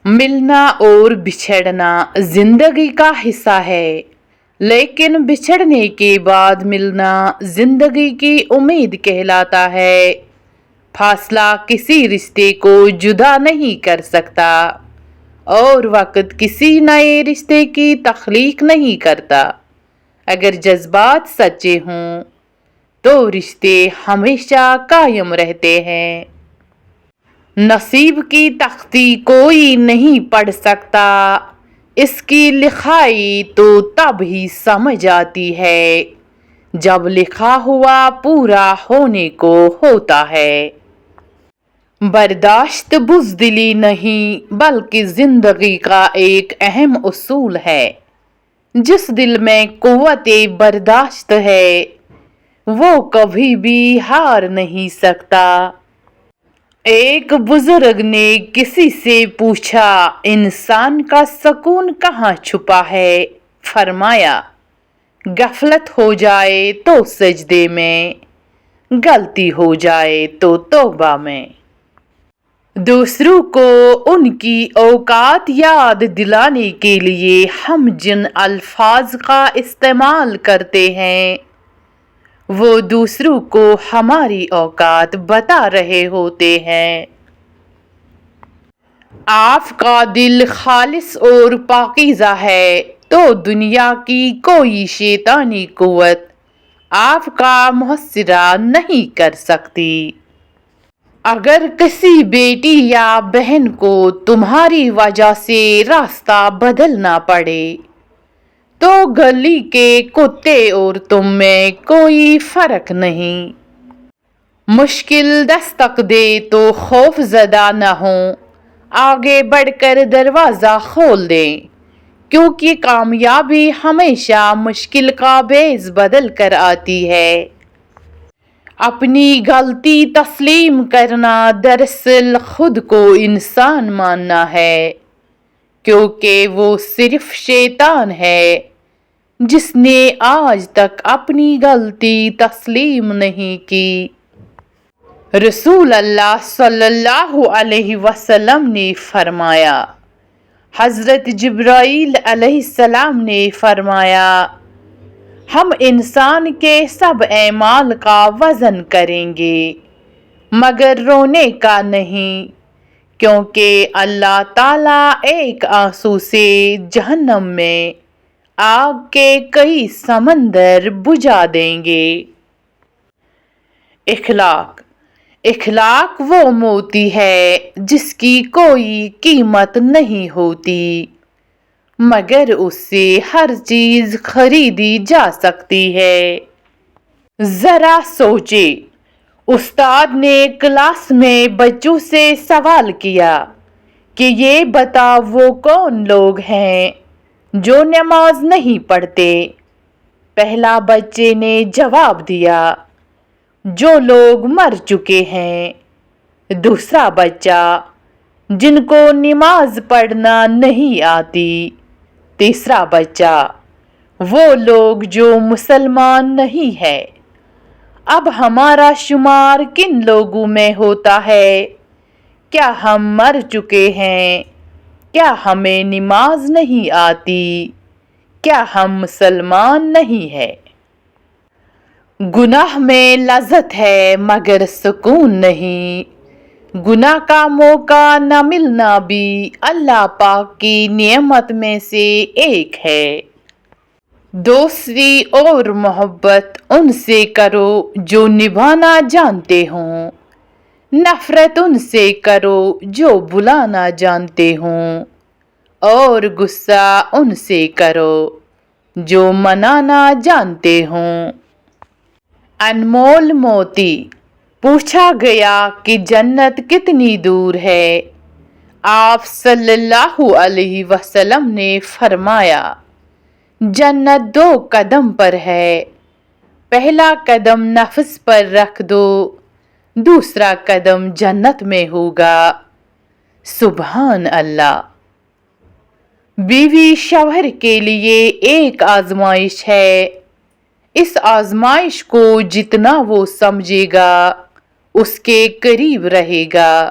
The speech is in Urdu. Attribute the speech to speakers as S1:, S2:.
S1: ملنا اور بچھڑنا زندگی کا حصہ ہے، لیکن بچھڑنے کے بعد ملنا زندگی کی امید کہلاتا ہے۔ فاصلہ کسی رشتے کو جدا نہیں کر سکتا اور وقت کسی نئے رشتے کی تخلیق نہیں کرتا۔ اگر جذبات سچے ہوں تو رشتے ہمیشہ قائم رہتے ہیں۔ نصیب کی تختی کوئی نہیں پڑھ سکتا، اس کی لکھائی تو تب ہی سمجھ آتی ہے جب لکھا ہوا پورا ہونے کو ہوتا ہے۔ برداشت بزدلی نہیں بلکہ زندگی کا ایک اہم اصول ہے۔ جس دل میں قوت برداشت ہے وہ کبھی بھی ہار نہیں سکتا۔ ایک بزرگ نے کسی سے پوچھا، انسان کا سکون کہاں چھپا ہے؟ فرمایا، غفلت ہو جائے تو سجدے میں، غلطی ہو جائے تو توبہ میں۔ دوسروں کو ان کی اوقات یاد دلانے کے لیے ہم جن الفاظ کا استعمال کرتے ہیں وہ دوسروں کو ہماری اوقات بتا رہے ہوتے ہیں۔ آپ کا دل خالص اور پاکیزہ ہے تو دنیا کی کوئی شیطانی قوت آپ کا محاصرہ نہیں کر سکتی۔ اگر کسی بیٹی یا بہن کو تمہاری وجہ سے راستہ بدلنا پڑے تو گلی کے کتے اور تم میں کوئی فرق نہیں۔ مشکل دستک دے تو خوف زدہ نہ ہوں، آگے بڑھ کر دروازہ کھول دیں، کیونکہ کامیابی ہمیشہ مشکل کا باعث بدل کر آتی ہے۔ اپنی غلطی تسلیم کرنا دراصل خود کو انسان ماننا ہے، کیونکہ وہ صرف شیطان ہے جس نے آج تک اپنی غلطی تسلیم نہیں کی۔ رسول اللہ صلی اللہ علیہ وسلم نے فرمایا، حضرت جبرائیل علیہ السلام نے فرمایا، ہم انسان کے سب اعمال کا وزن کریں گے مگر رونے کا نہیں، کیونکہ اللہ تعالیٰ ایک آنسو سے جہنم میں آگ کے کئی سمندر بجھا دیں گے۔ اخلاق وہ موتی ہے جس کی کوئی قیمت نہیں ہوتی مگر اس سے ہر چیز خریدی جا سکتی ہے۔ ذرا سوچے، استاد نے کلاس میں بچوں سے سوال کیا کہ یہ بتا وہ کون لوگ ہیں جو نماز نہیں پڑھتے؟ پہلا بچے نے جواب دیا، جو لوگ مر چکے ہیں۔ دوسرا بچہ، جن کو نماز پڑھنا نہیں آتی۔ تیسرا بچہ، وہ لوگ جو مسلمان نہیں ہے۔ اب ہمارا شمار کن لوگوں میں ہوتا ہے؟ کیا ہم مر چکے ہیں؟ کیا ہمیں نماز نہیں آتی؟ کیا ہم مسلمان نہیں ہیں؟ گناہ میں لذت ہے مگر سکون نہیں۔ گناہ کا موقع نہ ملنا بھی اللہ پاک کی نعمت میں سے ایک ہے۔ دوستی اور محبت ان سے کرو جو نبھانا جانتے ہوں، نفرت ان سے کرو جو بلانا جانتے ہوں، اور غصہ ان سے کرو جو منانا جانتے ہوں۔ انمول موتی۔ پوچھا گیا کہ جنت کتنی دور ہے؟ آپ صلی اللہ علیہ وسلم نے فرمایا، جنت 2 قدم پر ہے، پہلا قدم نفس پر رکھ دو، دوسرا قدم جنت میں ہوگا۔ سبحان اللہ۔ بیوی شوہر کے لیے ایک آزمائش ہے، اس آزمائش کو جتنا وہ سمجھے گا اس کے قریب رہے گا،